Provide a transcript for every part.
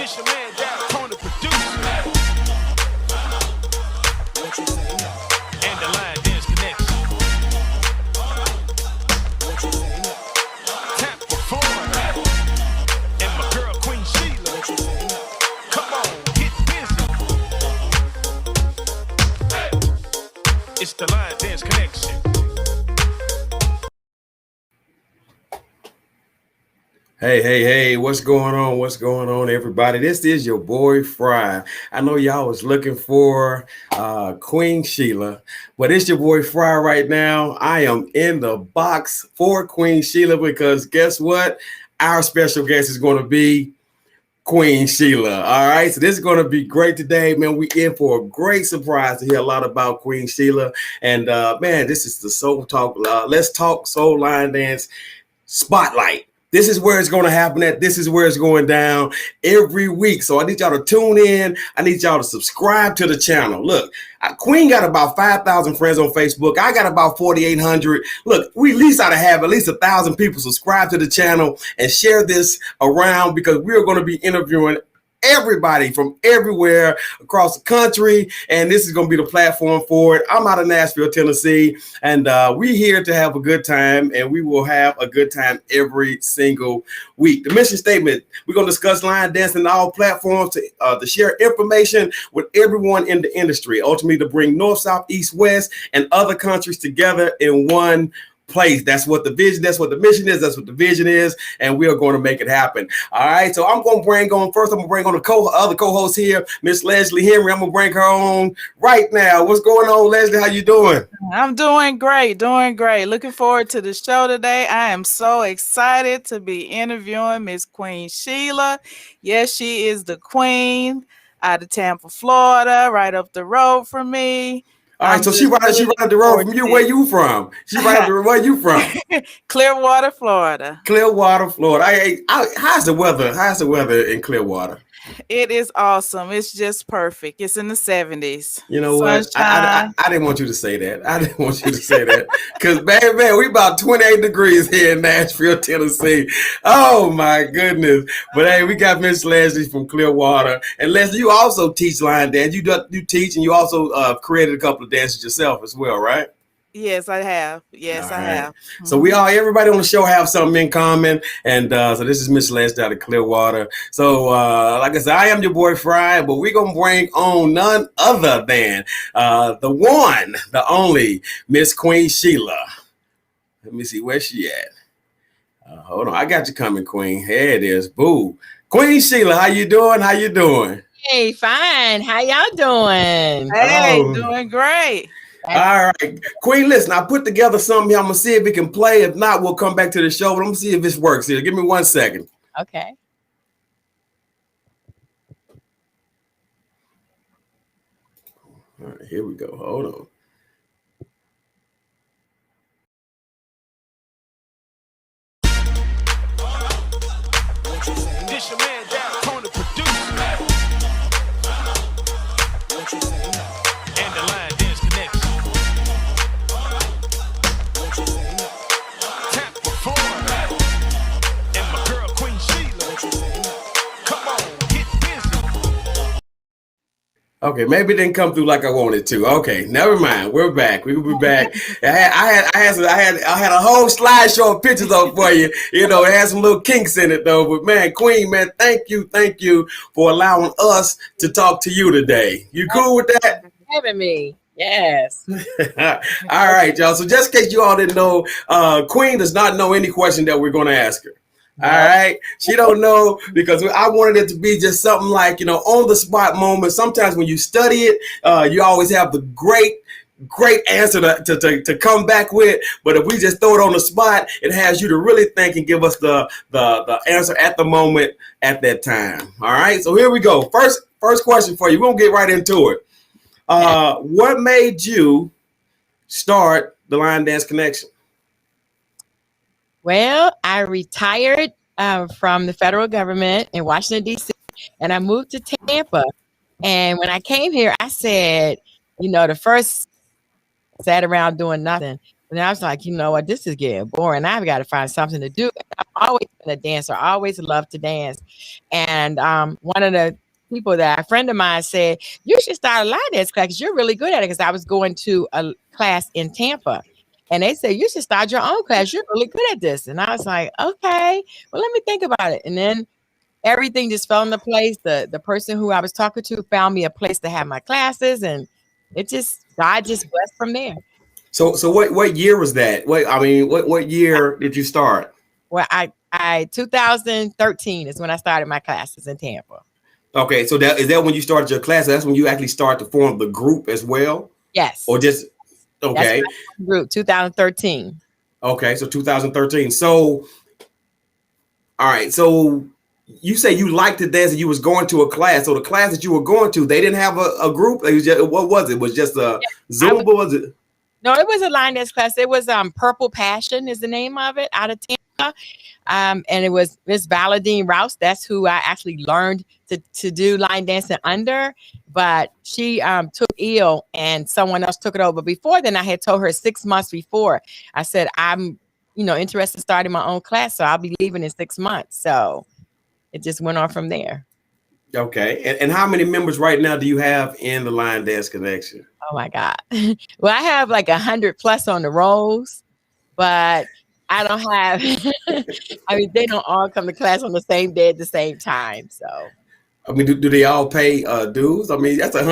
This your man down Tony producer. And the line dance connection. Tap performer. And my girl Queen Sheila. Come on, get busy. It's the line dance connection. Hey, what's going on? What's going on, everybody? This is your boy Fry. I know y'all was looking for Queen Sheila, but it's your boy Fry right now. I am in the box for Queen Sheila because guess what? Our special guest is going to be Queen Sheila. All right, so this is going to be great today, man. We in for a great surprise to hear a lot about Queen Sheila. And man, this is the Soul Talk. Let's Talk Soul Line Dance Spotlight. This is where it's going to happen at. This is where it's going down every week. So I need y'all to tune in. I need y'all to subscribe to the channel. Look, Queen got about 5,000 friends on Facebook. I got about 4,800. Look, we at least ought to have at least 1,000 people subscribe to the channel and share this around because we are going to be interviewing everybody from everywhere across the country, and this is going to be the platform for it. I'm out of Nashville, Tennessee, and we're here to have a good time, and we will have a good time every single week. The mission statement, we're going to discuss line dancing on all platforms to share information with everyone in the industry, ultimately to bring North, South, East, West, and other countries together in one place. That's what the vision, that's what the mission is, that's what the vision is, and we are going to make it happen. All right, so I'm going to bring on the other co-host here, Miss Leslie Henry. I'm going to bring her on right now. What's going on, Leslie? How you doing? I'm doing great, Looking forward to the show today. I am so excited to be interviewing Miss Queen Sheila. Yes, she is the queen out of Tampa, Florida, right up the road from me. All right, so she right up the road from you. Where you from? She right up the road. Where you from? Clearwater, Florida. Clearwater, Florida. How's the weather? How's the weather in Clearwater? It is awesome. It's just perfect. It's in the 70s. You know what? I didn't want you to say that. I didn't want you to say that because, man, we about 28 degrees here in Nashville, Tennessee. Oh my goodness! But hey, we got Miss Leslie from Clearwater, and Leslie, you also teach line dance. You teach, and you also created a couple of dances yourself as well, right? Yes, I have. Yes, I have. So everybody on the show have something in common. And so this is Miss Leslie out of Clearwater. So like I said, I am your boy Fry, but we're going to bring on none other than the one, the only Miss Queen Sheila. Let me see where she at. Hold on. I got you coming, Queen. Here it is. Boo. Queen Sheila, how you doing? How you doing? Hey, fine. How y'all doing? Hey, doing great. All right, Queen, listen, I put together something here. I'm going to see if we can play. If not, we'll come back to the show. But I'm going to see if this works here. Give me 1 second. Okay. All right, here we go. Hold on. This your man down Tony producer. And the line dance connection. Tap performer. And my girl Queen Sheila. Come on, get busy. Okay, maybe it didn't come through like I wanted to. Okay, never mind. We're back. We will be back. I had a whole slideshow of pictures up for you. You know, it had some little kinks in it though. But man, Queen, man, thank you for allowing us to talk to you today. You cool with that? Having me. Yes. All right, y'all. So just in case you all didn't know, Queen does not know any question that we're going to ask her. All right. She don't know because I wanted it to be just something like, you know, on the spot moment. Sometimes when you study it, you always have the great answer to come back with. But if we just throw it on the spot, it has you to really think and give us the answer at the moment at that time. All right. So here we go. First question for you. We're going to get right into it. What made you start the Line Dance Connection? Well, I retired from the federal government in Washington, D.C., and I moved to Tampa. And when I came here, I said, you know, the first sat around doing nothing. And I was like, you know what, this is getting boring. I've got to find something to do. I've always been a dancer. I always loved to dance. And one of the people that a friend of mine said, you should start a line dance class because you're really good at it. Because I was going to a class in Tampa. And they said, you should start your own class. You're really good at this. And I was like, okay, well, let me think about it. And then everything just fell into place. The person who I was talking to found me a place to have my classes. And God just blessed from there. So what year was that? What year did you start? Well, I 2013 is when I started my classes in Tampa. Okay, so is that when you started your class? That's when you actually start to form the group as well? Yes. Or just okay. That's group 2013. Okay, so 2013. So all right, so you say you liked to dance and you was going to a class. So the class that you were going to, they didn't have a group. It was just, what was it? Was just a Zumba? Was it? No, it was a line dance class. It was Purple Passion is the name of it, out of Tampa. And it was Miss Valadine Rouse. That's who I actually learned to do line dancing under. But she took ill and someone else took it over. Before then, I had told her 6 months before. I said, I'm interested in starting my own class. So I'll be leaving in 6 months. So it just went on from there. Okay. And how many members right now do you have in the Line Dance Connection? Oh my God. Well, I have like 100 plus on the rolls, but I don't have, they don't all come to class on the same day at the same time. So, I mean, do they all pay dues? I mean, that's a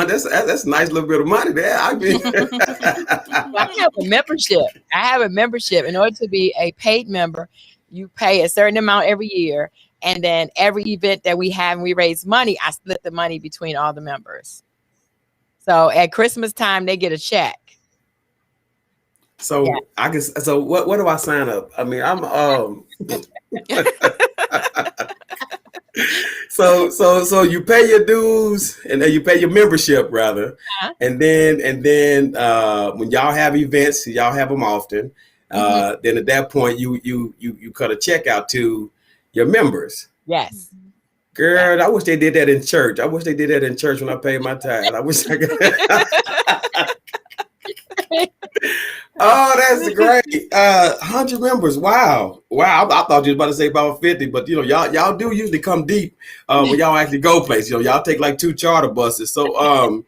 nice little bit of money there. I mean, I have a membership. I have a membership. In order to be a paid member, you pay a certain amount every year. And then every event that we have and we raise money, I split the money between all the members. So at Christmas time, they get a check. So I guess. So what do I sign up? I mean, I'm So you pay your dues and then you pay your membership rather, and then when y'all have events, y'all have them often. Then at that point, you cut a check out to your members. Yes. Girl, I wish they did that in church. I wish they did that in church when I paid my tithe. I wish I could. Oh, that's great. 100 members. Wow. I thought you was about to say about 50, but y'all do usually come deep when y'all actually go places. Y'all take like 2 charter buses. So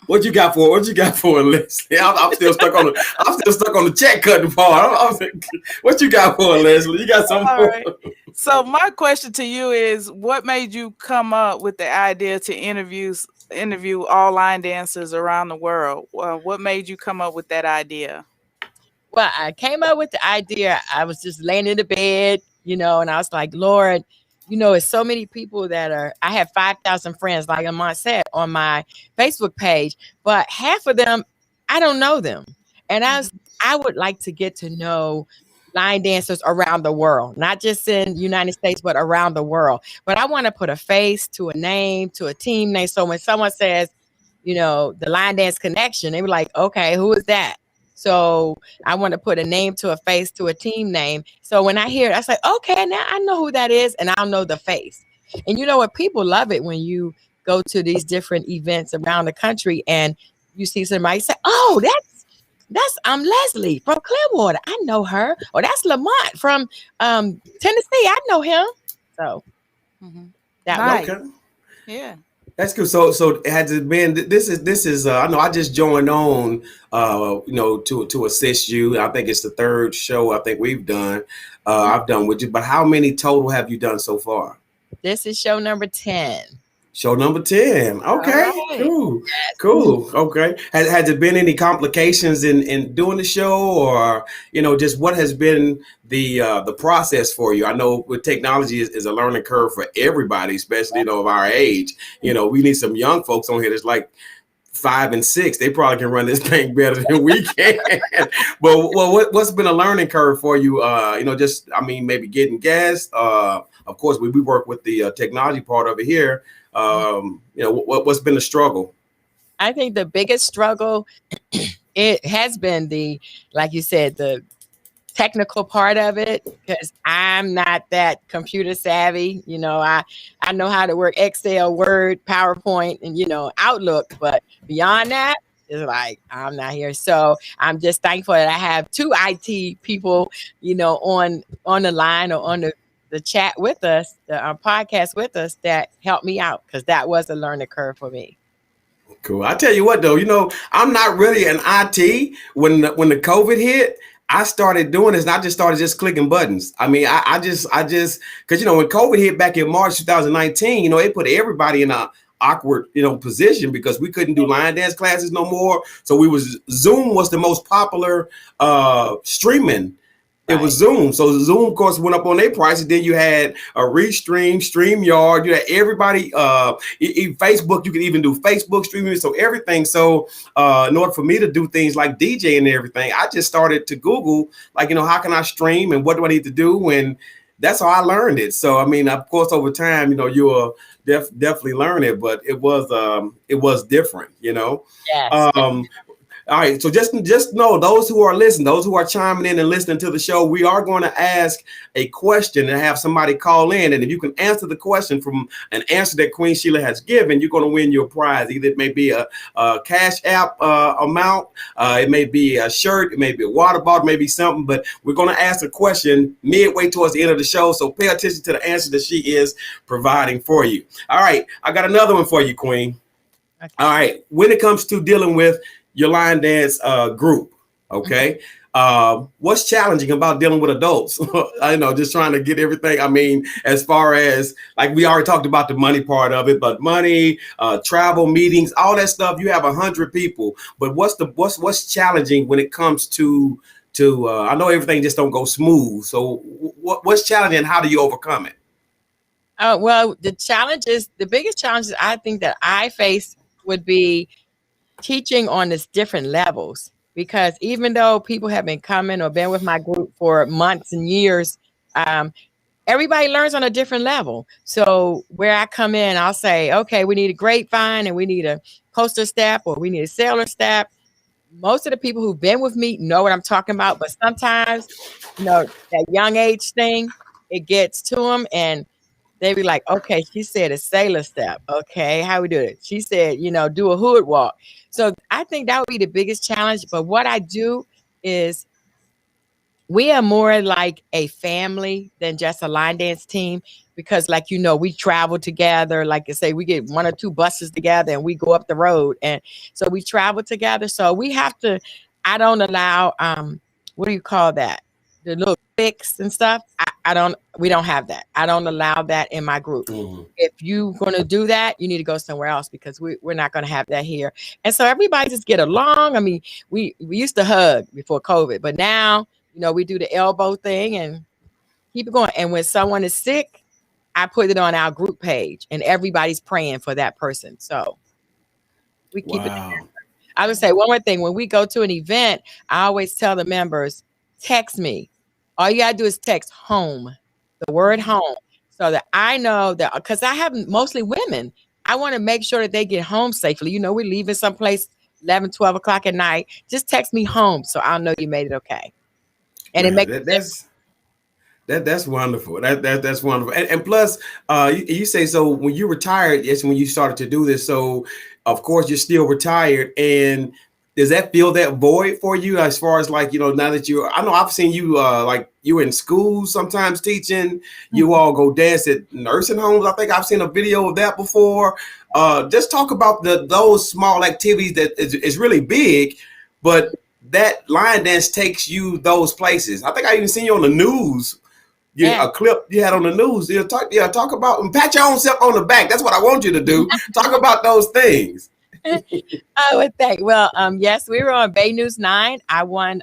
what you got for Leslie? I'm still stuck on the check cutting part. What you got for Leslie? You got something for right. So my question to you is, what made you come up with the idea to interview all line dancers around the world? What made you come up with that idea? Well, I came up with the idea. I was just laying in the bed, and I was like, Lord, it's so many people I have 5,000 friends, like Amon said, on my Facebook page, but half of them, I don't know them. And I would like to get to know line dancers around the world, not just in the United States, but around the world. But I want to put a face to a name, to a team name. So when someone says, the Line Dance Connection, they were like, okay, who is that? So I want to put a name to a face to a team name. So when I hear it, I say, okay, now I know who that is and I'll know the face. And you know what? People love it when you go to these different events around the country and you see somebody say, oh, that's Leslie from Clearwater. I know her. Or that's Lamont from Tennessee. I know him. So that nice. way. Yeah. That's good. So has it been? This is. I know I just joined on. To assist you. I think it's the 3rd show I think we've done. I've done with you. But how many total have you done so far? This is show number 10. Show number 10. Okay, right. Cool. Okay. Has there been any complications in doing the show, or just what has been the process for you? I know with technology is a learning curve for everybody, especially of our age. We need some young folks on here that's like 5 and 6. They probably can run this thing better than we can. But what's been a learning curve for you? Maybe getting guests. Of course, we work with the technology part of it here. What's been the struggle? I think the biggest struggle, it has been like you said, the technical part of it, because I'm not that computer savvy. I know how to work Excel, Word, PowerPoint, and Outlook, but beyond that, It's like, I'm not here. So I'm just thankful that I have two IT people, on the line or on the chat with us, the podcast with us, that helped me out, because that was a learning curve for me. Cool. I tell you what, though, I'm not really an IT. When the COVID hit, I started doing this, and I just started clicking buttons. I mean, I just because when COVID hit back in March 2019, it put everybody in a awkward position, because we couldn't do line dance classes no more. So Zoom was the most popular streaming. It was Zoom. So Zoom, of course, went up on their prices. Then you had a Restream, StreamYard. You had everybody. Facebook, you could even do Facebook streaming. So everything. So in order for me to do things like DJ and everything, I just started to Google, how can I stream and what do I need to do? And that's how I learned it. So, I mean, of course, over time, you'll definitely learn it, but it was different, Yes. All right, so just know, those who are listening, those who are chiming in and listening to the show, we are going to ask a question and have somebody call in. And if you can answer the question from an answer that Queen Sheila has given, you're going to win your prize. Either it may be a Cash App amount, it may be a shirt, it may be a water bottle, maybe something. But we're going to ask a question midway towards the end of the show. So pay attention to the answer that she is providing for you. All right, I got another one for you, Queen. Okay. All right, when it comes to dealing with your line dance group, okay? What's challenging about dealing with adults? I know, just trying to get everything. I mean, as far as, like, we already talked about the money part of it, but money, travel, meetings, all that stuff. You have 100 people, but what's challenging when it comes to I know everything just don't go smooth. So what's challenging, and how do you overcome it? Well, the biggest challenges I think that I face would be teaching on this different levels, because even though people have been coming or been with my group for months and years, everybody learns on a different level. So where I come in, I'll say, okay, we need a grapevine, and we need a coaster step, or we need a sailor step. Most of the people who've been with me know what I'm talking about, but sometimes, that young age thing, it gets to them, and they be like, okay, she said a sailor step. Okay, how we do it? She said, do a hood walk. So I think that would be the biggest challenge. But what I do is, we are more like a family than just a line dance team, because we travel together. Like I say, we get 1 or 2 buses together and we go up the road. And so we travel together. So we have to, I don't allow, what do you call that? The little fix and stuff. We don't have that. I don't allow that in my group. Mm-hmm. If you're going to do that, you need to go somewhere else, because we're not going to have that here. And so everybody just get along. I mean, we used to hug before COVID, but now, we do the elbow thing and keep it going. And when someone is sick, I put it on our group page, and everybody's praying for that person. So we keep it together. I would say one more thing. When we go to an event, I always tell the members, text me. All you gotta do is text home, the word home, so that I know that, because I have mostly women. I want to make sure that they get home safely. We're leaving someplace 11, 12 o'clock at night. Just text me home, so I'll know you made it okay. And it makes that's wonderful. That's wonderful. And plus, you say, so when you retired, yes, when you started to do this, so of course you're still retired, and does that fill that void for you, as far as now that I know I've seen you like you in school sometimes teaching, you all go dance at nursing homes. I think I've seen a video of that before. Just talk about those small activities that is really big, but that line dance takes you those places. I think I even seen you on the news. A clip you had on the news. Talk about, and pat your own self on the back. That's what I want you to do. Talk about those things. I would think. Well, yes, we were on Bay News 9. I won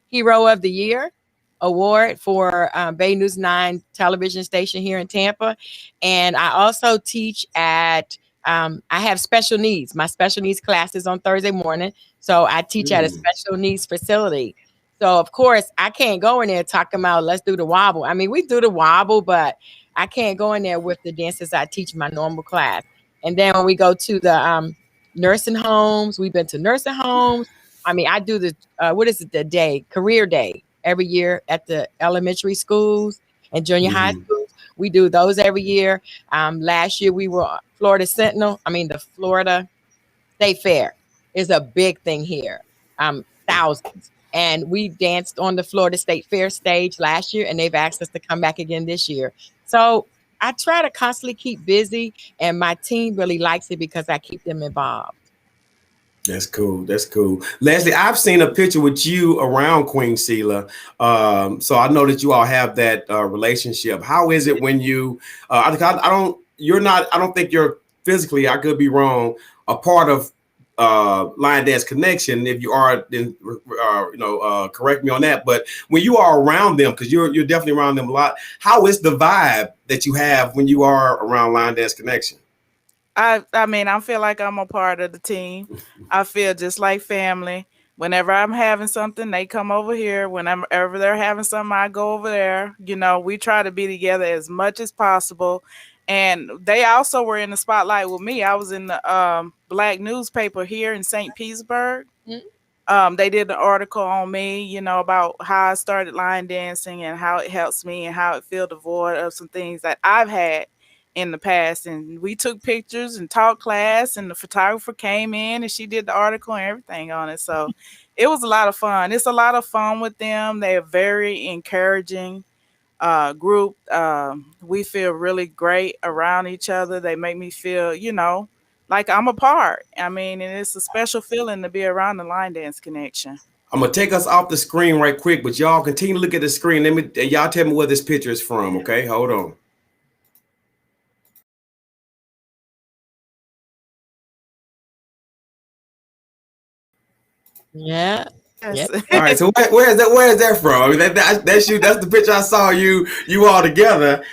Hero of the Year award for Bay News 9 television station here in Tampa. And I also teach at, I have special needs. My special needs class is on Thursday morning. So I teach at a special needs facility. So, of course, I can't go in there talking about, let's do the wobble. I mean, we do the wobble, but I can't go in there with the dances I teach in my normal class. And then when we go to the nursing homes, we've been to nursing homes. I mean, I do the career day every year at the elementary schools and junior high schools. We do those every year. Last year we were Florida Sentinel. I mean, the Florida State Fair. is a big thing here. Thousands. And we danced on the Florida State Fair stage last year, and they've asked us to come back again this year. So I try to constantly keep busy, and my team really likes it because I keep them involved. That's cool. That's cool. Leslie, I've seen a picture with you around Queen Sheila. So I know that you all have that relationship. How is it when you, I don't think you're physically, I could be wrong, a part of Lion Dance Connection. If you are, then, correct me on that. But when you are around them, because you're definitely around them a lot, how is the vibe that you have when you are around Lion Dance Connection? I mean, I feel like I'm a part of the team. I feel just like family. Whenever I'm having something, they come over here. Whenever they're having something, I go over there. You know, we try to be together as much as possible. And they also were in the spotlight with me. I was in the black newspaper here in St. Petersburg. They did an article on me, you know, about how I started line dancing and how it helps me and how it filled the void of some things that I've had in the past. And we took pictures and taught class, and the photographer came in and she did the article and everything on it. So it was a lot of fun. It's a lot of fun with them. They're very encouraging group. We feel really great around each other. They make me feel, you know, like I'm a part. I mean, and it's a special feeling to be around the Line Dance Connection. I'm gonna take us off the screen right quick, but y'all continue to look at the screen. Y'all tell me where this picture is from. Okay, hold on. Yeah. Yes. Yep. All right, so where is that from? I mean, that's you. That's the picture I saw you all together.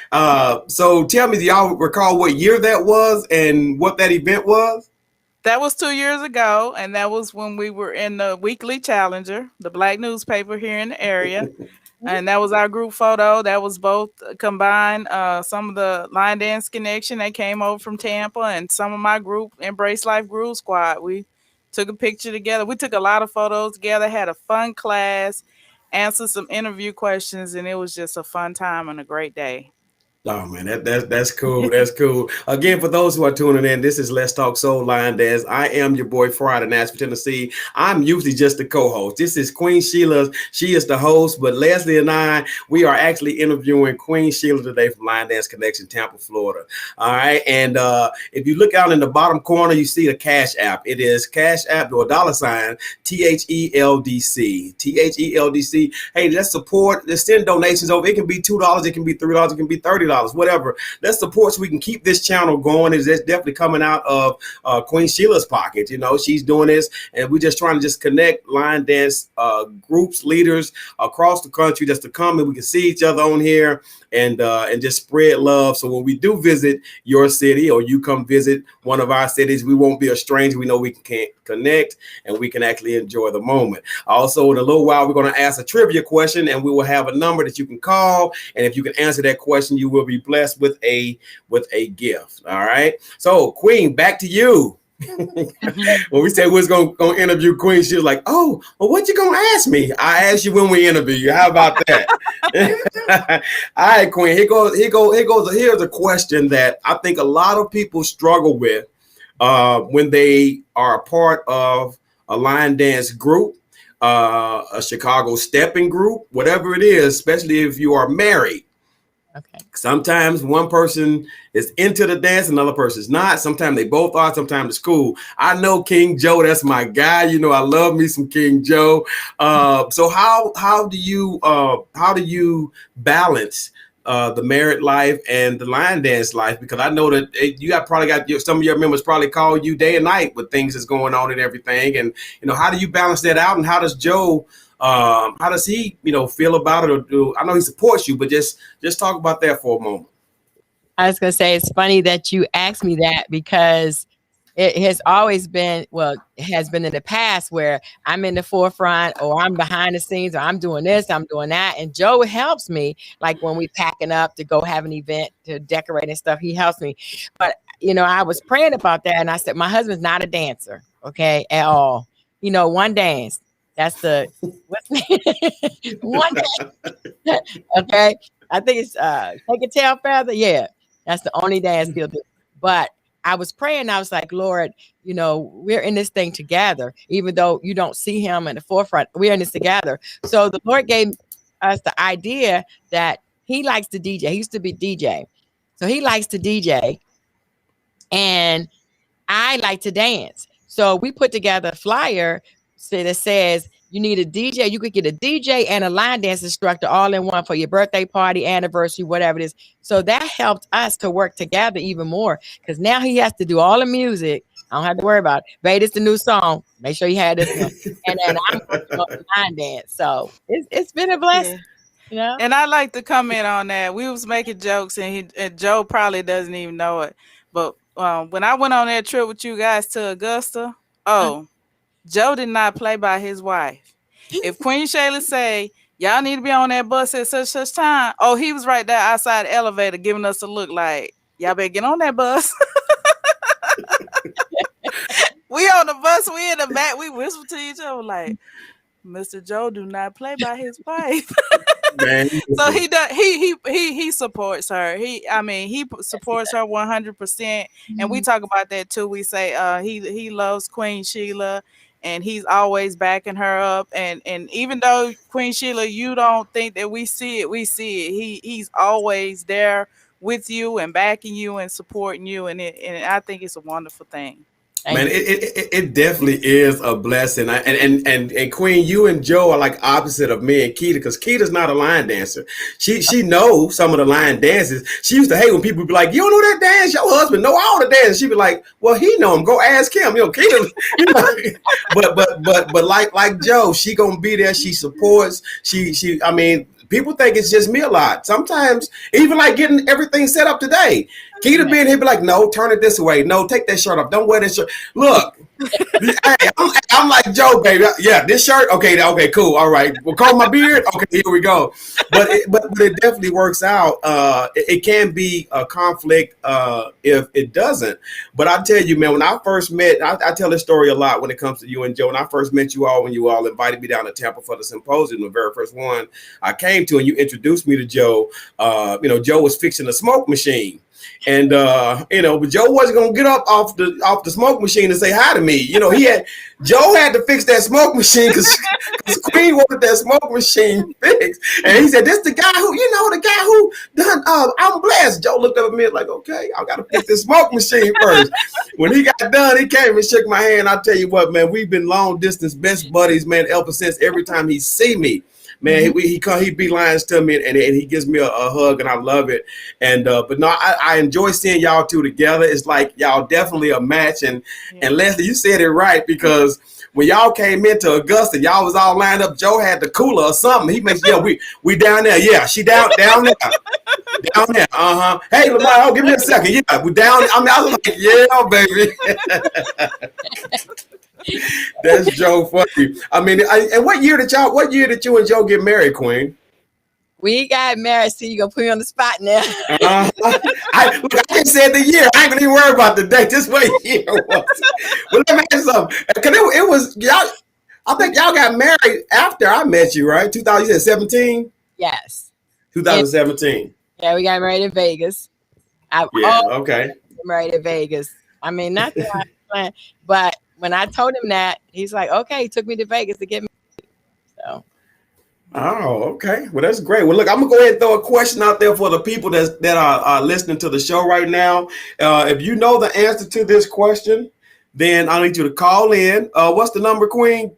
So tell me, do y'all recall what year that was and what that event was? That was 2 years ago, and that was when we were in the Weekly Challenger, the black newspaper here in the area. And that was our group photo. That was both combined. Some of the Line Dance Connection that came over from Tampa, and some of my group, Embrace Life Groove Squad. We took a picture together. We took a lot of photos together, had a fun class, answered some interview questions, and it was just a fun time and a great day. Oh man, that's cool. That's cool. Again, for those who are tuning in, this is Let's Talk Soul Line Dance. I am your boy Friday in Nashville, Tennessee. I'm usually just the co-host. This is Queen Sheila. She is the host, but Leslie and we are actually interviewing Queen Sheila today from Line Dance Connection, Tampa, Florida. All right, and if you look out in the bottom corner, you see the Cash App. It is Cash App or $THELDC. THELDC. Hey, let's support. Let's send donations over. It can be $2, it can be $3, it can be $30. Whatever. Let's support so we can keep this channel going. It's definitely coming out of Queen Sheila's pocket. You know, she's doing this, and we're just trying to just connect line dance groups, leaders across the country just to come and we can see each other on here and just spread love. So when we do visit your city or you come visit one of our cities, we won't be a stranger. We know we can connect and we can actually enjoy the moment. Also, in a little while, we're going to ask a trivia question, and we will have a number that you can call. And if you can answer that question, you will be blessed with a gift. All right. So, Queen, back to you. When we said we was gonna interview Queen, she was like, "Oh, well, what you gonna ask me? I asked you when we interview you. How about that?" All right, Queen. Here goes. Here's a question that I think a lot of people struggle with when they are a part of a line dance group, a Chicago stepping group, whatever it is, especially if you are married. Okay. Sometimes one person is into the dance, another person is not. Sometimes they both are. Sometimes it's cool. I know King Joe. That's my guy. You know, I love me some King Joe. So how do you balance the married life and the line dance life? Because I know that you probably got some of your members probably call you day and night with things that's going on and everything. And you know, how do you balance that out? And how does Joe? How does he, feel about it? Or I know he supports you, but just talk about that for a moment. I was going to say, it's funny that you asked me that because it has always been, well, it has been in the past where I'm in the forefront or I'm behind the scenes or I'm doing this, I'm doing that. And Joe helps me, like when we packing up to go have an event to decorate and stuff, he helps me. But, I was praying about that and I said, my husband's not a dancer, okay, at all. One dance. That's the one dance. Okay. I think it's take a tail feather. Yeah. That's the only dance he'll do. But I was praying. I was like, Lord, you know, we're in this thing together, even though you don't see him in the forefront. We're in this together. So the Lord gave us the idea that he likes to DJ. He used to be DJ. So he likes to DJ. And I like to dance. So we put together a flyer that says you need a DJ. You could get a DJ and a line dance instructor all in one for your birthday party, anniversary, whatever it is. So that helped us to work together even more because now he has to do all the music. I don't have to worry about it. Babe, it's the new song. Make sure you had this one. And then I'm working on the line dance. So it's been a blessing. Yeah. You know? And I like to comment on that. We was making jokes, and Joe probably doesn't even know it. But when I went on that trip with you guys to Augusta, Joe did not play by his wife. If Queen Sheila say, y'all need to be on that bus at such time, he was right there outside the elevator giving us a look like, y'all better get on that bus. We on the bus, we in the back, we whisper to each other like, Mr. Joe do not play by his wife. Man. So he supports her. He supports her 100%. And we talk about that too. We say he loves Queen Sheila and he's always backing her up. And even though Queen Sheila, you don't think that we see it. He's always there with you and backing you and supporting you. And I think it's a wonderful thing. Man, it definitely is a blessing. And Queen, you and Joe are like opposite of me and Keita, because Keita's not a line dancer. She knows some of the line dances. She used to hate when people be like, "You don't know that dance? Your husband know all the dances." She'd be like, "Well, he know him. Go ask him." You know, Keita. You know, but like Joe, she gonna be there. She supports. She. I mean, people think it's just me a lot. Sometimes, even like getting everything set up today. Keita being here be like, no, turn it this way. No, take that shirt off. Don't wear this shirt. Look, hey, I'm like Joe, baby. Yeah, this shirt. Okay, cool. All right. We'll comb my beard. Okay, here we go. But it definitely works out. It can be a conflict if it doesn't. But I tell you, man, when I first met, I tell this story a lot when it comes to you and Joe. When I first met you all, when you all invited me down to Tampa for the symposium, the very first one I came to, and you introduced me to Joe. Joe was fixing a smoke machine. And but Joe wasn't gonna get up off the smoke machine and say hi to me. You know, Joe had to fix that smoke machine because Qween wanted that smoke machine fixed. And he said, "This the guy who done I'm blessed." Joe looked up at me like, "Okay, I gotta fix this smoke machine first." When he got done, he came and shook my hand. I tell you what, man, we've been long distance best buddies, man, ever since. Every time he see me, man, he beelines to me and he gives me a hug, and I love it. And but no, I enjoy seeing y'all two together. It's like y'all definitely a match. And Leslie, you said it right, because when y'all came into Augusta, y'all was all lined up. Joe had the cooler or something. He makes, we down there. Yeah, she down there. Down there. Hey, Lamar, give me a second. Yeah, we down. I was like, yeah, baby. That's Joe funny. I mean, and what year did you and Joe get married, Qween? We got married. See, you gonna put me on the spot now. I just said the year. I ain't gonna even worry about the date. Just what year it was. Well, let me ask you something. Cause it was y'all. I think y'all got married after I met you, right? 2017. Yes. 2017. Yeah, we got married in Vegas. Okay. Married in Vegas. I mean, not that I planned, but when I told him that, he's like, "Okay." He took me to Vegas to get me. So. Oh, okay. Well, that's great. Well, look, I'm gonna go ahead and throw a question out there for the people that are listening to the show right now. If you know the answer to this question, then I need you to call in. What's the number, Qween?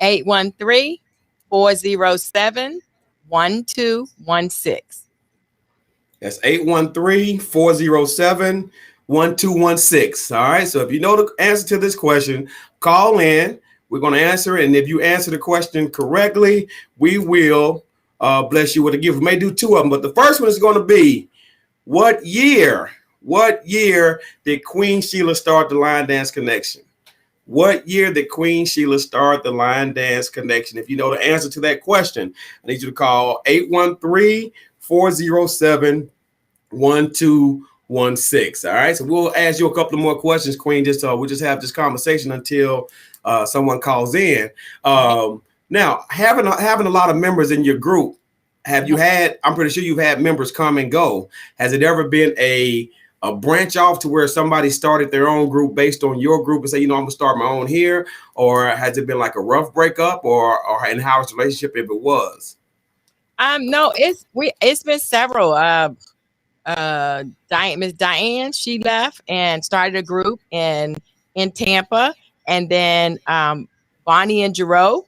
813-407-1216. That's 813-407-1216. All right. So if you know the answer to this question, call in. We're going to answer it. And if you answer the question correctly, we will bless you with a gift. We may do two of them, but the first one is going to be, what year did Queen Sheila start the Line Dance Connection? What year did Queen Sheila start the Line Dance Connection? If you know the answer to that question, I need you to call 813-407-1216. All right. So we'll ask you a couple of more questions, Qween. We'll just have this conversation until someone calls in. Now, having a lot of members in your group, have you had? I'm pretty sure you've had members come and go. Has it ever been a a branch off to where somebody started their own group based on your group and say, I'm gonna start my own here, or has it been like a rough breakup, or and how it's relationship if it was? No, it's been several. Miss Diane, she left and started a group in Tampa, and then Bonnie and Jerome,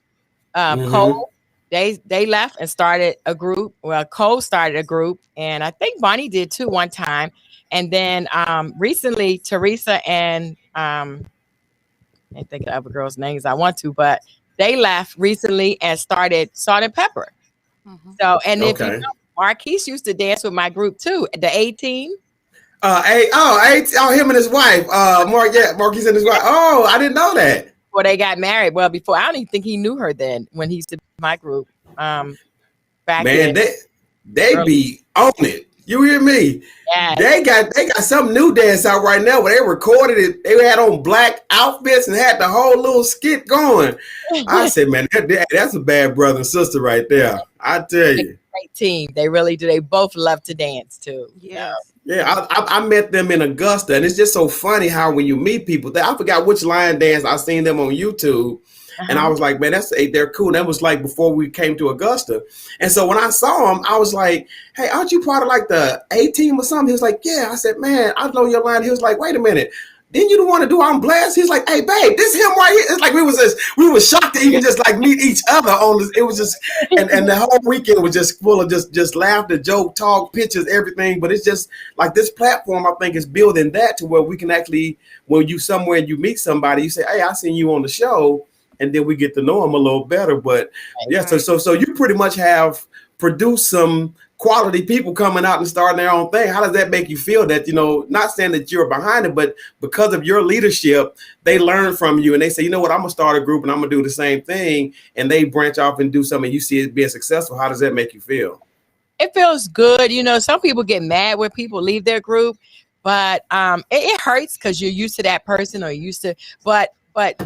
Cole, they left and started a group. Well, Cole started a group, and I think Bonnie did too one time. And then recently, Teresa and I can't think of other girls' names I want to, but they left recently and started Salt and Pepper. So, and if you know, Marquise used to dance with my group too, the A-Team. Him and his wife, Marquise and his wife. Oh, I didn't know that. Before they got married. Well, before, I don't even think he knew her then when he used to be in my group. Back Man, they be on it. You hear me? Yes. They got some new dance out right now where they recorded it. They had on black outfits and had the whole little skit going. I said, man, that's a bad brother and sister right there. I tell you. Great team. They really do. They both love to dance too. Yeah. Yeah, I met them in Augusta, and it's just so funny how when you meet people, I forgot which line dance I seen them on YouTube, and I was like, man, they're cool. And that was like before we came to Augusta, and so when I saw them, I was like, hey, aren't you part of like the A-Team or something? He was like, yeah. I said, man, I know your line. He was like, wait a minute. Didn't you the one to do I'm Blessed? He's like, hey, babe, this is him right here. It's like we were shocked to even just like meet each other on this. It was just, and the whole weekend was just full of just laughter, joke, talk, pictures, everything. But it's just like this platform, I think, is building that to where we can actually, when you somewhere and you meet somebody, you say, hey, I seen you on the show, and then we get to know them a little better. But yeah, so you pretty much have produced some quality people coming out and starting their own thing. How does that make you feel that, not saying that you're behind it, but because of your leadership, they learn from you and they say, you know what, I'm gonna start a group and I'm gonna do the same thing, and they branch off and do something, you see it being successful. How does that make you feel? It feels good. Some people get mad when people leave their group, but it hurts because you're used to that person or used to, but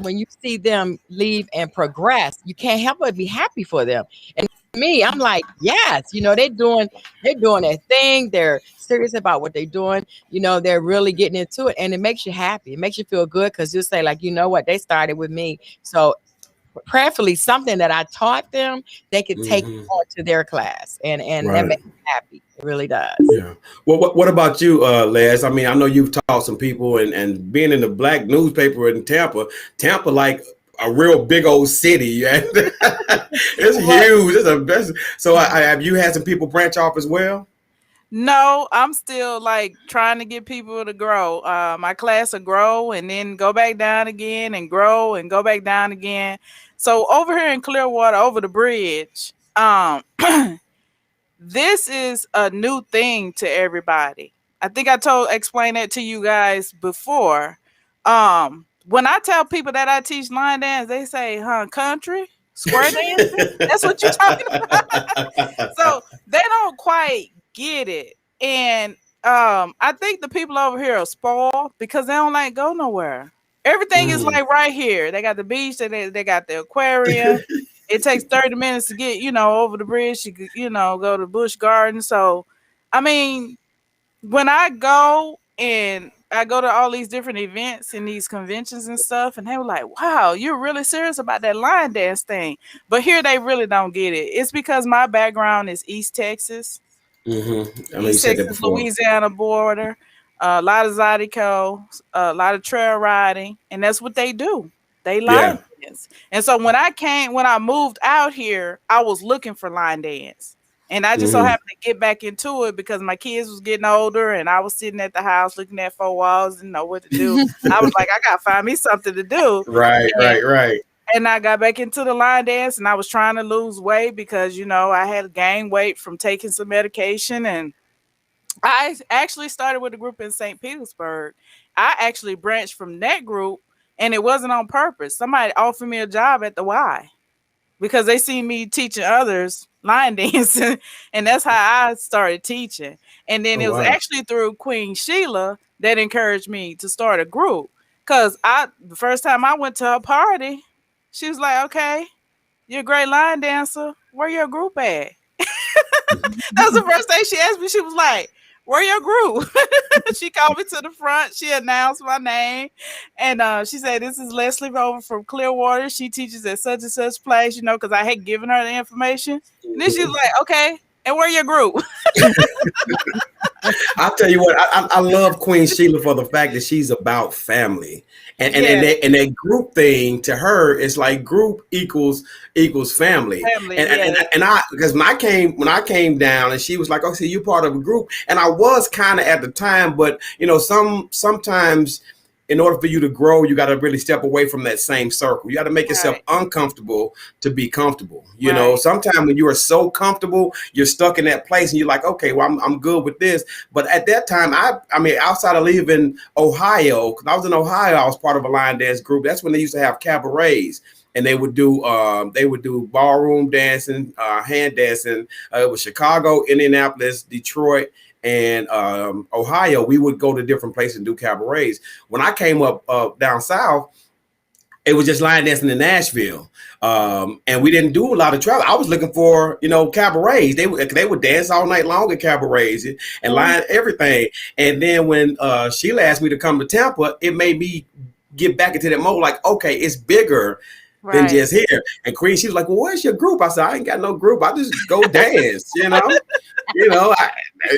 when you see them leave and progress, you can't help but be happy for them. And me, I'm like, yes, they're doing their thing. They're serious about what they're doing. They're really getting into it, and it makes you happy. It makes you feel good because you say, like, you know what, they started with me. So prayerfully, something that I taught them, they could take on to their class, and that makes me happy. It really does. Yeah. Well, what about you, Les? I mean, I know you've taught some people, and being in the black newspaper in Tampa, like a real big old city. It's huge. It's the best. So have you had some people branch off as well? No, I'm still like trying to get people to grow. My class will grow and then go back down again and grow and go back down again. So over here in Clearwater, over the bridge, this is a new thing to everybody. I think I explained that to you guys before. When I tell people that I teach line dance, they say, country, square dancing? That's what you're talking about? So they don't quite get it. And I think the people over here are spoiled because they don't like go nowhere. Everything is like right here. They got the beach, they got the aquarium. It takes 30 minutes to get, over the bridge, go to Busch Garden. So, I mean, when I go to all these different events and these conventions and stuff, and they were like, wow, you're really serious about that line dance thing. But here they really don't get it. It's because my background is East Texas. East Texas, Louisiana border, a lot of Zydeco, a lot of trail riding, and that's what they do. They line dance. And so when I moved out here, I was looking for line dance. And I just so happened to get back into it because my kids was getting older and I was sitting at the house looking at four walls and know what to do. I was like, I got to find me something to do. Right. And I got back into the line dance and I was trying to lose weight because, I had gained weight from taking some medication. And I actually started with a group in St. Petersburg. I actually branched from that group and it wasn't on purpose. Somebody offered me a job at the Y because they see me teaching others line dancing, and that's how I started teaching. And then it was actually through Queen Sheila that encouraged me to start a group. Because the first time I went to her party, she was like, okay, you're a great line dancer. Where your group at? That was the first thing she asked me. She was like, where your group? She called me to the front. She announced my name. And she said, this is Ltsld over from Clearwater. She teaches at such and such place, because I had given her the information. And then she was like, okay, and where your group? I'll tell you what, I love Queen Sheila for the fact that she's about family. And that group thing to her is like group equals family. And I because when I came down and she was like, oh, see, you're part of a group. And I was kind of at the time, but sometimes in order for you to grow, you got to really step away from that same circle. You got to make yourself uncomfortable to be comfortable. You know, sometimes when you are so comfortable, you're stuck in that place and you're like, okay, well, I'm good with this. But at that time, I mean, outside of leaving Ohio, because I was in Ohio, I was part of a line dance group. That's when they used to have cabarets. And they would do ballroom dancing, hand dancing. It was Chicago, Indianapolis, Detroit, and Ohio. We would go to different places and do cabarets. When I came up down south, it was just line dancing in Nashville, and we didn't do a lot of travel. I was looking for cabarets. They would dance all night long at cabarets and line everything. And then when Sheila asked me to come to Tampa, it made me get back into that mode. Like, okay, it's bigger than just here. And Qween, she was like, well, where's your group? I said, I ain't got no group. I just go dance,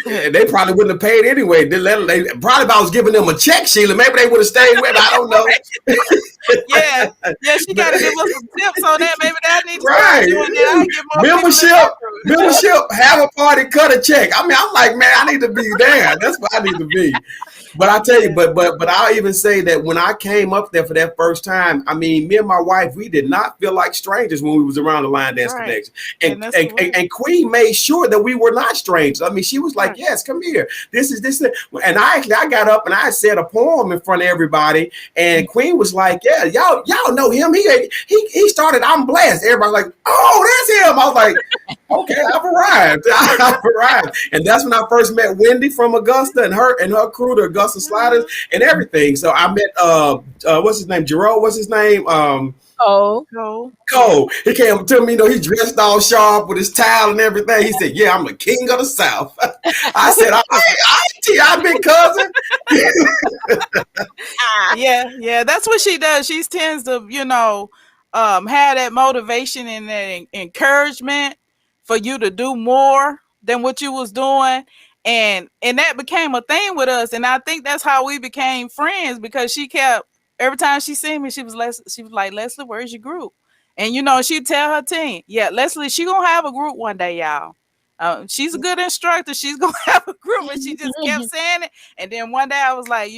they probably wouldn't have paid anyway. They probably if I was giving them a check, Sheila, maybe they would have stayed with me. I don't know. yeah, she got to give us some tips on that. Maybe that needs to start doing that. Membership, have a party, cut a check. I mean, I'm like, man, I need to be there. That's what I need to be. But I tell you, but I'll even say that when I came up there for that first time, I mean, me and my wife, we did not feel like strangers when we was around the Line Dance Connection. And Qween made sure that we were not strangers. I mean, she was like, yes, come here. This is. And I got up and I said a poem in front of everybody. And Qween was like, yeah, y'all know him. He started I'm Blessed. Everybody was like, oh, that's him. I was like, okay, I've arrived. And that's when I first met Wendy from Augusta and her crew, the Augusta Sliders and everything. So I met what's his name? Jerome, what's his name? Cole. He came up to me, he dressed all sharp with his towel and everything. He said, yeah, I'm the king of the South. I said, I big cousin. Yeah, that's what she does. She tends to, have that motivation and that encouragement for you to do more than what you was doing. And that became a thing with us. And I think that's how we became friends, because she kept, every time she seen me, she was like, Ltsld, where's your group? And, she'd tell her team, yeah, Ltsld, she going to have a group one day, y'all. She's a good instructor. She's going to have a group. And she just kept saying it. And then one day I was like,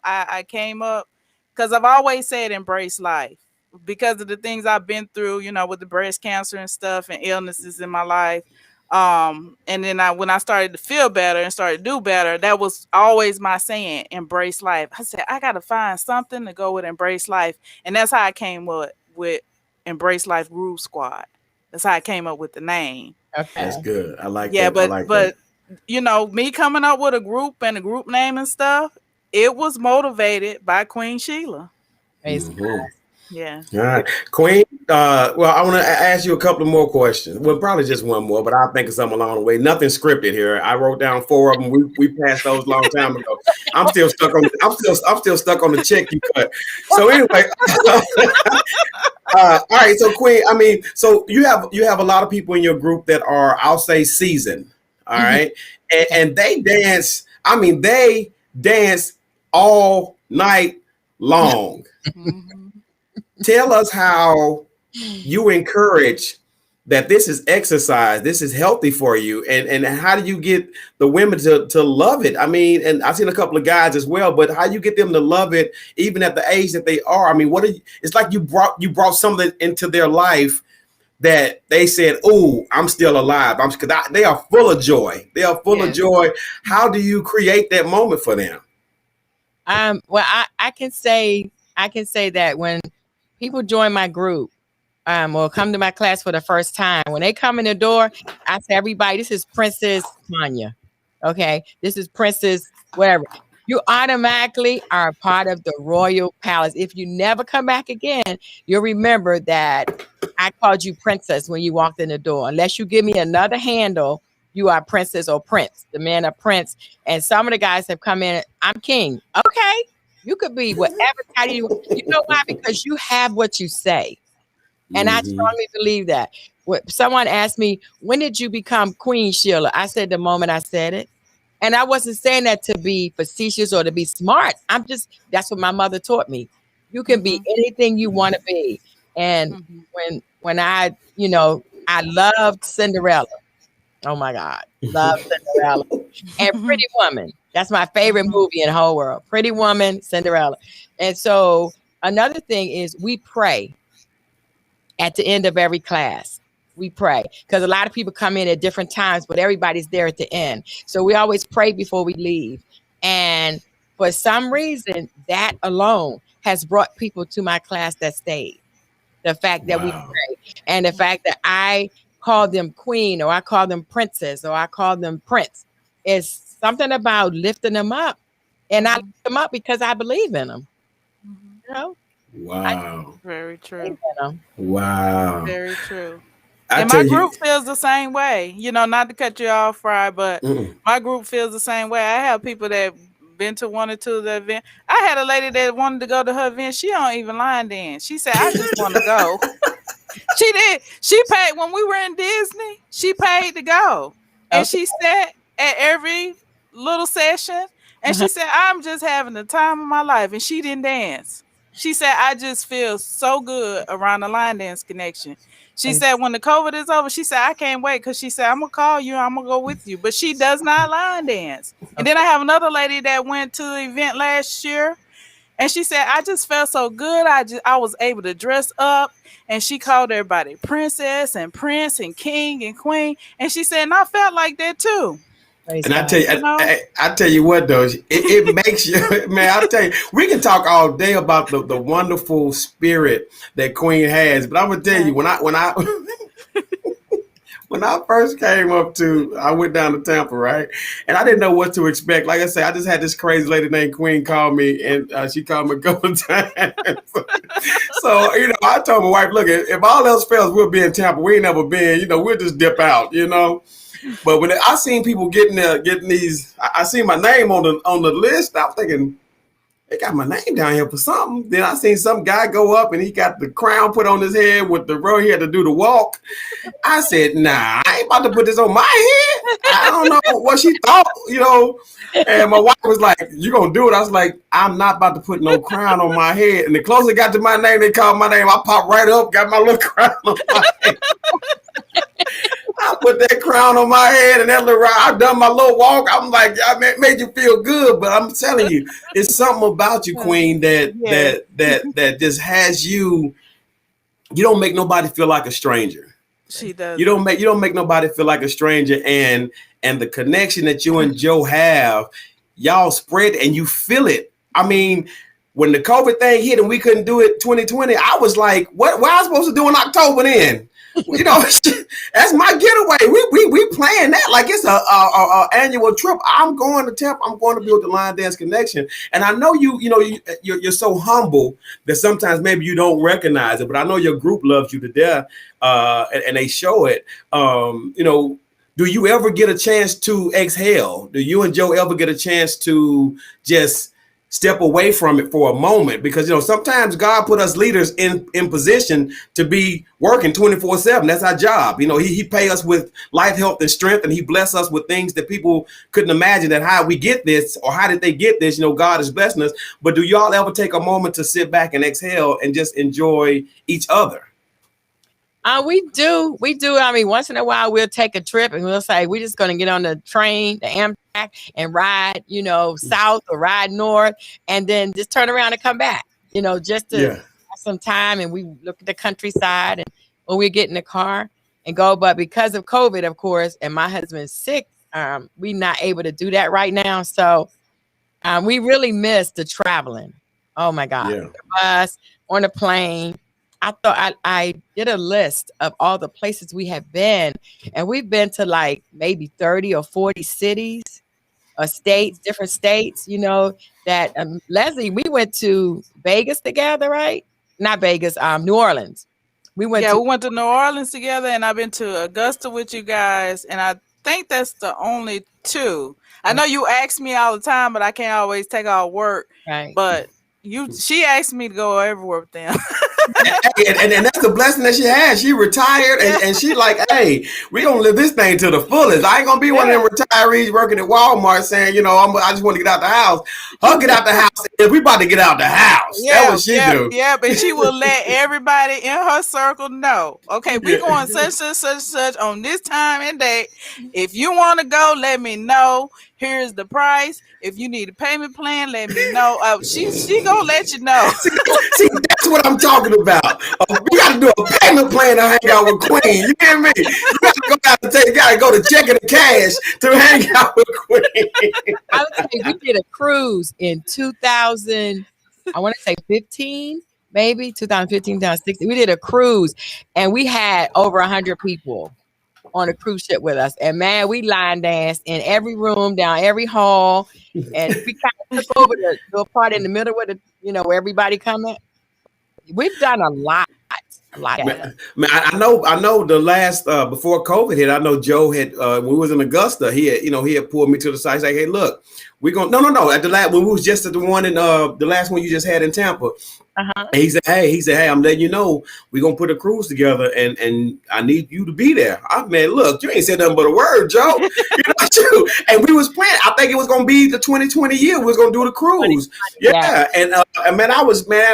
I came up because I've always said embrace life because of the things I've been through, with the breast cancer and stuff and illnesses in my life. And then when I started to feel better and started to do better, that was always my saying, embrace life. I said, I got to find something to go with embrace life. And that's how I came up with Embrace Life Groove Squad. That's how I came up with the name. Okay. That's good. I like that. But me coming up with a group and a group name and stuff, it was motivated by Queen Sheila. Mm-hmm. Yeah. All right, Qween. Well, I want to ask you a couple of more questions. Well, probably just one more, but I'll think of something along the way. Nothing scripted here. I wrote down 4 of them. We passed those a long time ago. I'm still stuck on. I'm still stuck on the check you cut. So anyway, all right. So Qween, I mean, so you have a lot of people in your group that are, I'll say, seasoned. All right, and they dance. I mean, they dance all night long. Tell us how you encourage that this is exercise, this is healthy for you, and how do you get the women to love it? I mean, and I've seen a couple of guys as well, but how you get them to love it even at the age that they are? I mean, it's like you brought something into their life that they said, "Oh, I'm still alive." They are full of joy. They are full of joy. How do you create that moment for them? Well, I can say that when people join my group or come to my class for the first time, when they come in the door, I say, everybody, this is Princess Tanya. Okay, this is Princess whatever. You automatically are a part of the royal palace. If you never come back again, you'll remember that I called you Princess when you walked in the door. Unless you give me another handle you are princess or prince. The men are prince. And some of the guys have come in, I'm king. Okay. You could be whatever title you know why? Because you have what you say. And I strongly believe that. Someone asked me, when did you become Queen Sheila? I said the moment I said it. And I wasn't saying that to be facetious or to be smart. That's what my mother taught me. You can be anything you want to be. And when I, I loved Cinderella. Oh my God. Love Cinderella. And Pretty Woman. That's my favorite movie in the whole world. Pretty Woman, Cinderella. And so another thing is we pray at the end of every class. We pray because a lot of people come in at different times, but everybody's there at the end. So we always pray before we leave. And for some reason, that alone has brought people to my class that stayed. The fact that we pray and the fact that I call them queen or I call them princess or I call them prince is something about lifting them up. And I lift them up because I believe in them. You know? Wow. Very true. Wow. Very true. And my group feels the same way. Not to cut you off, Fry, but my group feels the same way. I have people that been to one or two of the event. I had a lady that wanted to go to her event. She don't even line dance. She said, I just want to go. She did. She paid when we were in Disney. She paid to go. And she sat at every little session. And she said, I'm just having the time of my life. And she didn't dance. She said, I just feel so good around the line dance connection. She said, when the COVID is over, she said, I can't wait. Because she said, I'm going to call you. I'm going to go with you. But she does not line dance. And then I have another lady that went to the event last year. And she said, I just felt so good. I was able to dress up. And she called everybody princess and prince and king and queen. And she said, and I felt like that too. And I tell you, I tell you what though, it makes you, man. I tell you, we can talk all day about the wonderful spirit that Qween has, but I'm gonna tell you when I when I first came I went down to Tampa, right, and I didn't know what to expect. Like I said, I just had this crazy lady named Qween call me, and she called me a couple of times. So I told my wife, look, if all else fails, we'll be in Tampa. We ain't never been, we'll just dip out, But when I seen people getting these, I seen my name on the list. I was thinking, they got my name down here for something. Then I seen some guy go up and he got the crown put on his head with the robe. He had to do the walk. I said, nah, I ain't about to put this on my head. I don't know what she thought, And my wife was like, you gonna do it? I was like, I'm not about to put no crown on my head. And the closer it got to my name, they called my name. I popped right up, got my little crown on my head. I put that crown on my head and that little I done my little walk. I'm like, I made you feel good, but I'm telling you, it's something about you, Qween, that just has you. You don't make nobody feel like a stranger. She does. You don't make nobody feel like a stranger, and the connection that you and Joe have, y'all spread and you feel it. I mean, when the COVID thing hit and we couldn't do it 2020, I was like, what am I supposed to do in October then? That's my getaway. We playing that like it's a annual trip. I'm going to Tampa. I'm going to build the Line Dance Connection. And I know you're so humble that sometimes maybe you don't recognize it, but I know your group loves you to death, and they show it. Do you ever get a chance to exhale? Do you and Joe ever get a chance to just step away from it for a moment? Because sometimes God put us leaders in position to be working 24/7. That's our job. He pay us with life, health, and strength, and he bless us with things that people couldn't imagine that how we get this or how did they get this. God is blessing us. But do y'all ever take a moment to sit back and exhale and just enjoy each other? We do. I mean, once in a while we'll take a trip and we'll say, we're just going to get on the train, the Amtrak, and ride, south or ride north, and then just turn around and come back, just to have some time. And we look at the countryside and when we get in the car and go. But because of COVID, of course, and my husband's sick, we're not able to do that right now. So we really miss the traveling. Oh my God. Yeah. The bus, on the plane. I thought I did a list of all the places we have been, and we've been to like maybe 30 or 40 cities or states, different states, that Leslie, we went to Vegas together, right? Not Vegas, New Orleans. We went to New Orleans together, and I've been to Augusta with you guys, and think that's the only two. I know you ask me all the time, but I can't always take off work. Right. But she asked me to go everywhere with them. And that's the blessing that she had. She retired and she like, hey, we gonna live this thing to the fullest. I ain't gonna be one of them retirees working at Walmart saying, I just want to get out the house. Her get out the house, and we about to get out the house. That's what she do. Yeah, but she will let everybody in her circle know. Okay, we going such on this time and date. If you want to go, let me know. Here's the price. If you need a payment plan, let me know. She gonna let you know. See, that's what I'm talking about. You got to do a payment plan to hang out with Qween. You hear me? You got to go out and gotta go to checking the cash to hang out with Qween. I would say we did a cruise in 2000. I want to say 15, maybe 2015, 2016. We did a cruise, and we had over 100 people on a cruise ship with us. And man, we line danced in every room, down every hall, and we kind of took over the part in the middle where where everybody coming. We've done a lot. Man, I know the last before COVID hit, I know Joe had when we was in Augusta, he had pulled me to the side, like, hey, look, we're gonna no at the last when we was just at the one in the last one you just had in Tampa. Uh-huh. And he said, hey, I'm letting you know we're gonna put a cruise together and I need you to be there. Look, you ain't said nothing but a word, Joe. And we was planning. I think it was gonna be the 2020 year. We was gonna do the cruise. Yeah. And man,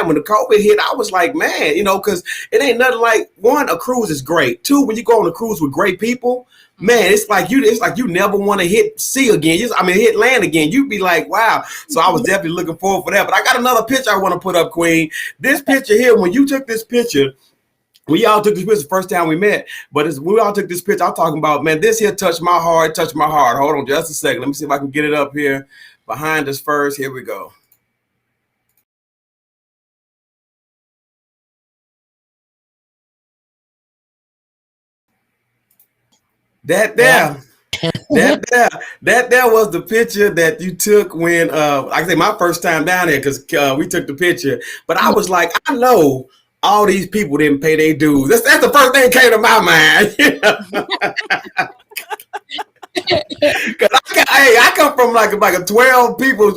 when the COVID hit, I was like, man, because it ain't nothing like, one, a cruise is great. Two, when you go on a cruise with great people, man, it's like you never want to hit sea again. Hit land again. You'd be like, wow. So I was definitely looking forward for that. But I got another picture I want to put up, Qween. This picture here, when you took this picture, we all took this picture the first time we met. But we all took this picture. I'm talking about, man, this here touched my heart. Hold on just a second. Let me see if I can get it up here behind us first. Here we go. That was the picture that you took when like I say my first time down there, because we took the picture. But I was like, I know all these people didn't pay their dues. That's the first thing that came to my mind. Cause I come from like a 12 people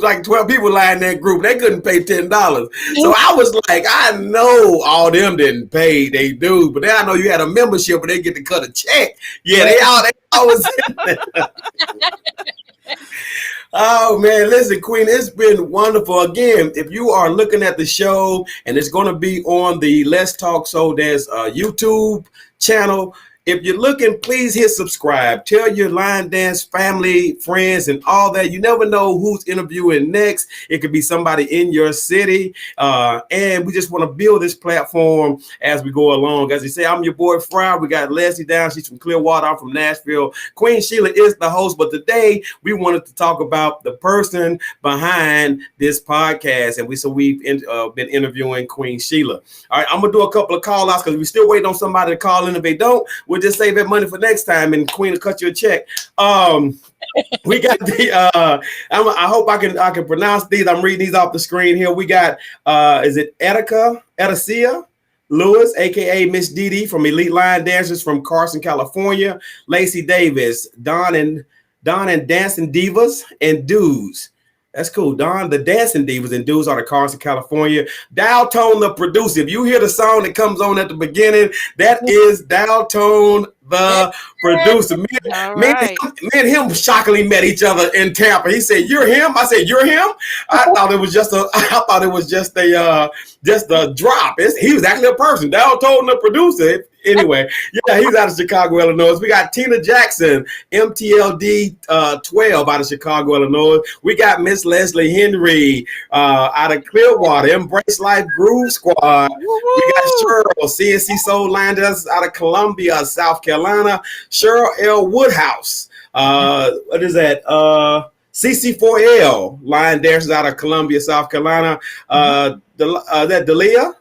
line in that group. They couldn't pay $10. So I was like, I know all them didn't pay they dues, but then I know you had a membership and they get to cut a check. Yeah, they all was in there. Oh man, listen, Qween, it's been wonderful. Again, if you are looking at the show, and it's going to be on the Let's Talk So There's a YouTube channel. If you're looking, please hit subscribe. Tell your line dance family, friends, and all that. You never know who's interviewing next. It could be somebody in your city. And we just want to build this platform as we go along. As you say, I'm your boy Fry. We got Leslie down. She's from Clearwater. I'm from Nashville. Qween Sheila is the host. But today we wanted to talk about the person behind this podcast. And we've been interviewing Qween Sheila. All right, I'm going to do a couple of call outs because we're still waiting on somebody to call in. If they don't, we'll just save that money for next time, and Qween will cut you a check. We got the I hope I can pronounce these. I'm reading these off the screen here. We got is it Edicea Lewis, aka Miss Dee from Elite Line Dancers from Carson, California. Lacey Davis, Don and Dancing Divas and Dudes. That's cool. Don, the Dancing Divas and Dudes out of Carson, California. Daltone, the producer. If you hear the song that comes on at the beginning, that is Daltone, the producer. Me and him shockingly met each other in Tampa. He said, "You're him." I said, "You're him." I thought it was just a drop. He was actually a person. Daltone, the producer. Anyway, yeah, he's out of Chicago, Illinois. We got Tina Jackson, MTLD 12 out of Chicago, Illinois. We got Miss Leslie Henry out of Clearwater, Embrace Life Groove Squad. We got Cheryl, CNC Soul Landers out of Columbia, South Carolina. Cheryl L. Woodhouse. What is that? CC4L Line Dancers out of Columbia, South Carolina. That Delia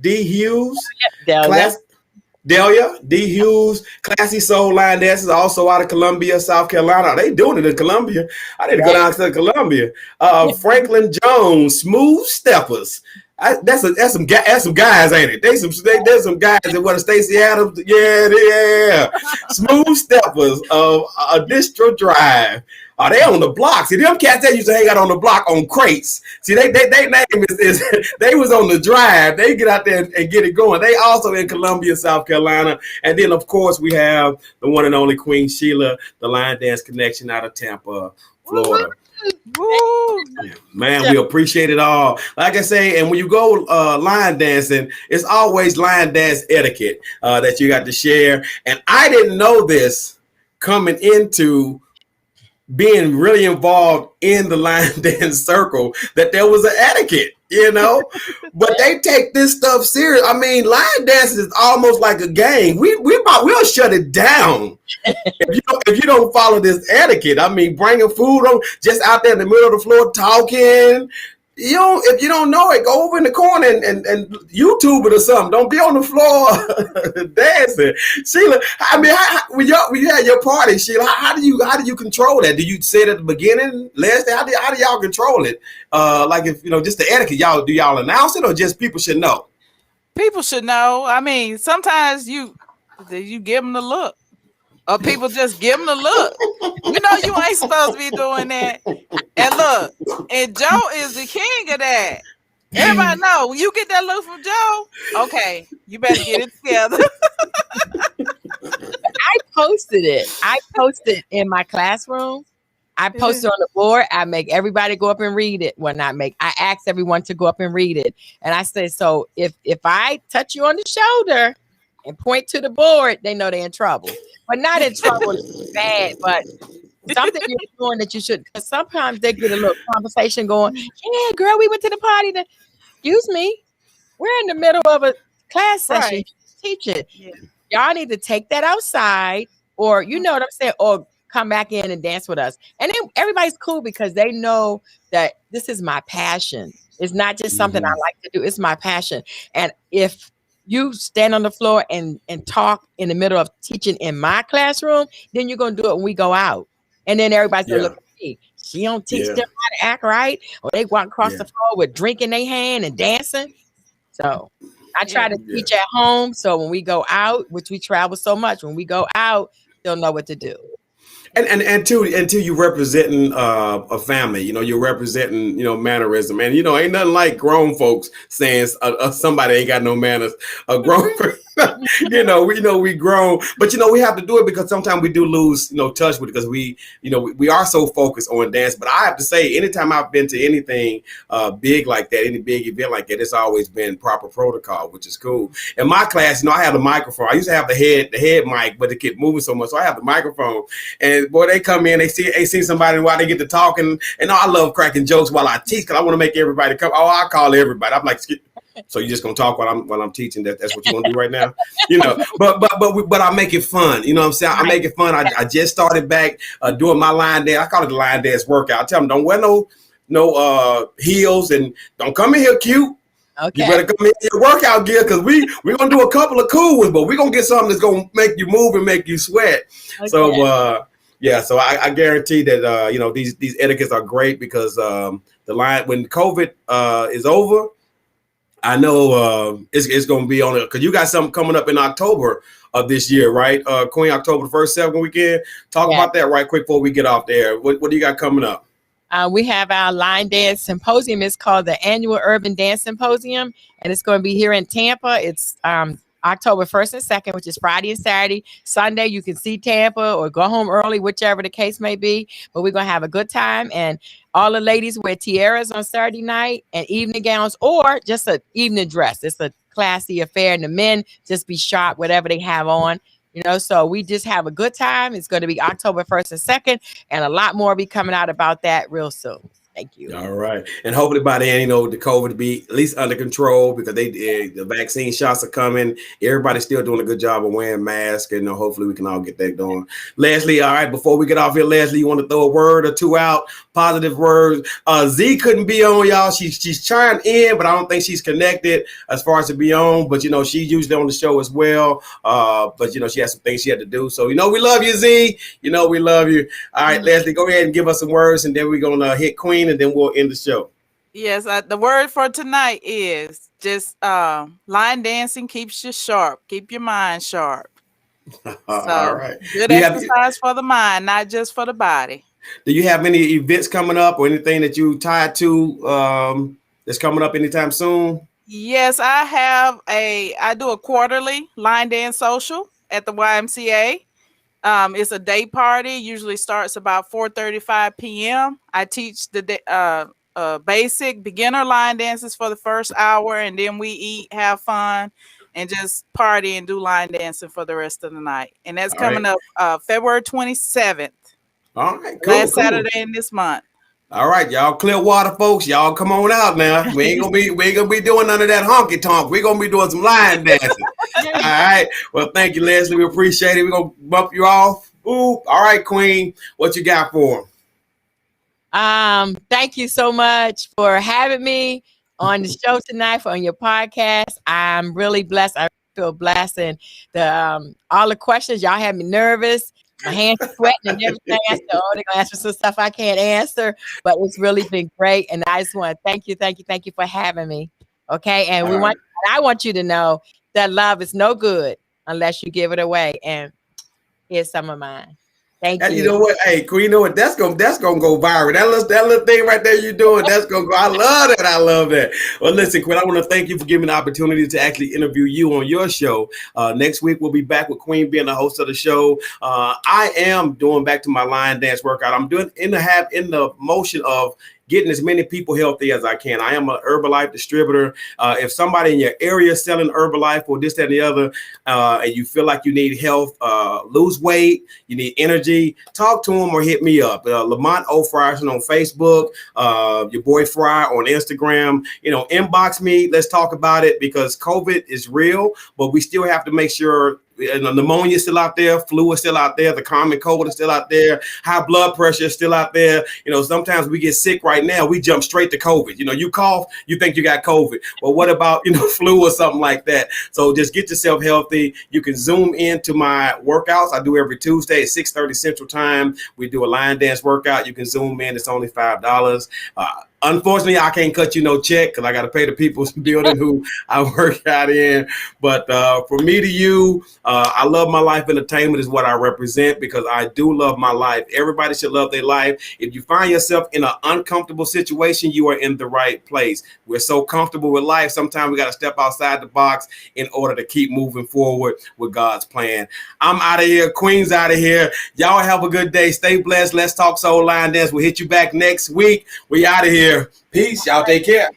D. Hughes, Delia D. Hughes, Classy Soul Line Dancers, also out of Columbia, South Carolina. They doing it in Columbia. I need to go down to Columbia. Franklin Jones, Smooth Steppers That's some guys, ain't it? There's some guys that want to Stacey Adams. Yeah. Smooth steppers of a distro drive. Are they on the block? See, them cats that used to hang out on the block on crates. See, they name is they was on the drive. They get out there and get it going. They also in Columbia, South Carolina. And then, of course, we have the one and only Queen Sheila, the line dance connection out of Tampa, Florida. Woo. Man, we appreciate it all. Like I say, and when you go line dancing, it's always line dance etiquette that you got to share. And I didn't know this coming into being really involved in the line dance circle, that there was an etiquette, but they take this stuff serious. I mean, line dance is almost like a game. We'll shut it down if you don't follow this etiquette. I mean, bringing food on, just out there in the middle of the floor talking. If you don't know it, go over in the corner and YouTube it or something. Don't be on the floor dancing. Sheila, I mean, when you had your party, Sheila, how do you control that? Do you say it at the beginning, Leslie? How do y'all control it? Like, if just the etiquette, do y'all announce it, or just people should know? People should know. I mean, sometimes you give them the look. Or people just give them the look. You ain't supposed to be doing that. And look, and Joe is the king of that. Everybody know, when you get that look from Joe, okay, you better get it together. I posted it in my classroom. I posted on the board. I make everybody go up and read it. Well, I asked everyone to go up and read it. And I said, so if I touch you on the shoulder and point to the board, they know they're in trouble. But not in trouble bad, but something you're doing that you should. Because sometimes they get a little conversation going. Yeah, girl, we went to the party. Excuse me, we're in the middle of a class session. Right. Teaching. Yeah. Y'all need to take that outside, or you know what I'm saying, or come back in and dance with us. And then everybody's cool because they know that this is my passion. It's not just something I like to do. It's my passion. And if you stand on the floor and talk in the middle of teaching in my classroom, then you're going to do it when we go out. And then everybody's going to look at me. She don't teach them how to act right. Or they walk across the floor with drink in their hand and dancing. So I try to teach at home. So when we go out, which we travel so much, when we go out, they'll know what to do. And two, you representing a family, you're representing, mannerism, and ain't nothing like grown folks saying somebody ain't got no manners. A grown, we grown, but we have to do it because sometimes we do lose, touch with it because we are so focused on dance. But I have to say, anytime I've been to anything big like that, any big event like that, it's always been proper protocol, which is cool. In my class, I have the microphone. I used to have the head mic, but it kept moving so much, so I have the microphone. And boy, they come in, they see somebody while they get to talking, and I love cracking jokes while I teach because I want to make everybody come. Oh, I call everybody. I'm like, so you just gonna talk while I'm teaching? That's what you want to do right now, But I make it fun. You know what I'm saying? I make it fun. I just started back doing my line dance. I call it the line dance workout. I tell them, don't wear no heels and don't come in here cute. Okay. You better come in your workout gear because we're gonna do a couple of cool ones, but we're gonna get something that's gonna make you move and make you sweat. Okay. So so I guarantee that these etiquettes are great because the line when COVID is over, I know it's gonna be on it because you got something coming up in October of this year, right? Qween, October 1st, 2nd weekend. Talk about that right quick before we get off there. What do you got coming up? We have our line dance symposium. It's called the Annual Urban Dance Symposium, and it's going to be here in Tampa. It's October 1st and 2nd, which is Friday and Saturday. Sunday, you can see Tampa or go home early, whichever the case may be. But we're going to have a good time, and all the ladies wear tiaras on Saturday night and evening gowns or just an evening dress. It's a classy affair, and the men just be sharp, whatever they have on. So we just have a good time. It's going to be October 1st and 2nd, and a lot more will be coming out about that real soon. Thank you. All right. And hopefully by then, the COVID be at least under control because the vaccine shots are coming. Everybody's still doing a good job of wearing masks, and hopefully we can all get that going. Leslie, all right, before we get off here, Leslie, you want to throw a word or two out, positive words? Z couldn't be on, y'all. She's trying in, but I don't think she's connected as far as to be on. But, she's usually on the show as well. But, she has some things she had to do. So, we love you, Z. We love you. All right, Leslie, go ahead and give us some words, and then we're going to hit Qween, and then we'll end the show. Yes, the word for tonight is just line dancing keeps you sharp, keep your mind sharp. All So right. good Do you have exercise for the mind, not just for the body. do you have any events coming up or anything that you tied to that's coming up anytime soon? Yes, I do a quarterly line dance social at the YMCA. It's a day party. Usually starts about 4:35 p.m. I teach basic beginner line dances for the first hour, and then we eat, have fun, and just party and do line dancing for the rest of the night. And that's All right. coming up February 27th, All right. Cool. last Cool. Saturday in this month. All right, y'all Clearwater folks, y'all come on out now. We ain't gonna be doing none of that honky tonk. We're gonna be doing some line dancing. All right. Well, thank you, Leslie. We appreciate it. We're gonna bump you off. Ooh. All right, Queen. What you got for him? Thank you so much for having me on the show tonight, on your podcast. I'm really blessed. I feel blessed, and the all the questions y'all had me nervous. My hands sweating and everything. I said, "Oh, they're gonna ask me some stuff I can't answer," but it's really been great. And I just want to thank you for having me. Okay, and All right. I want you to know that love is no good unless you give it away. And here's some of mine. Thank And you you. know what? Hey, Queen, you know what? That's gonna go viral. That little thing right there you're doing, that's gonna go. I love that. I love that. Well, listen, Queen, I want to thank you for giving me the opportunity to actually interview you on your show. Next week we'll be back with Queen being the host of the show. I am doing back to my line dance workout. I'm doing in the motion of getting as many people healthy as I can. I am an Herbalife distributor. If somebody in your area is selling Herbalife or this, that, and the other, and you feel like you need health, lose weight, you need energy, talk to them or hit me up. Lamont O. Frierson on Facebook, your boy Fry on Instagram. Inbox me. Let's talk about it because COVID is real, but we still have to make sure. Pneumonia is still out there, flu is still out there, the common cold is still out there, high blood pressure is still out there. Sometimes we get sick right now, we jump straight to COVID. You cough, you think you got COVID. Well, what about, flu or something like that? So just get yourself healthy. You can zoom into my workouts. I do every Tuesday at 6:30 Central Time. We do a line dance workout. You can zoom in. It's only $5. Unfortunately, I can't cut you no check because I got to pay the people's building who I work out in. But for me to you, I love my life. Entertainment is what I represent because I do love my life. Everybody should love their life. If you find yourself in an uncomfortable situation, you are in the right place. We're so comfortable with life. Sometimes we got to step outside the box in order to keep moving forward with God's plan. I'm out of here. Queen's out of here. Y'all have a good day. Stay blessed. Let's talk soul line dance. We'll hit you back next week. We out of here. Peace. Y'all take care.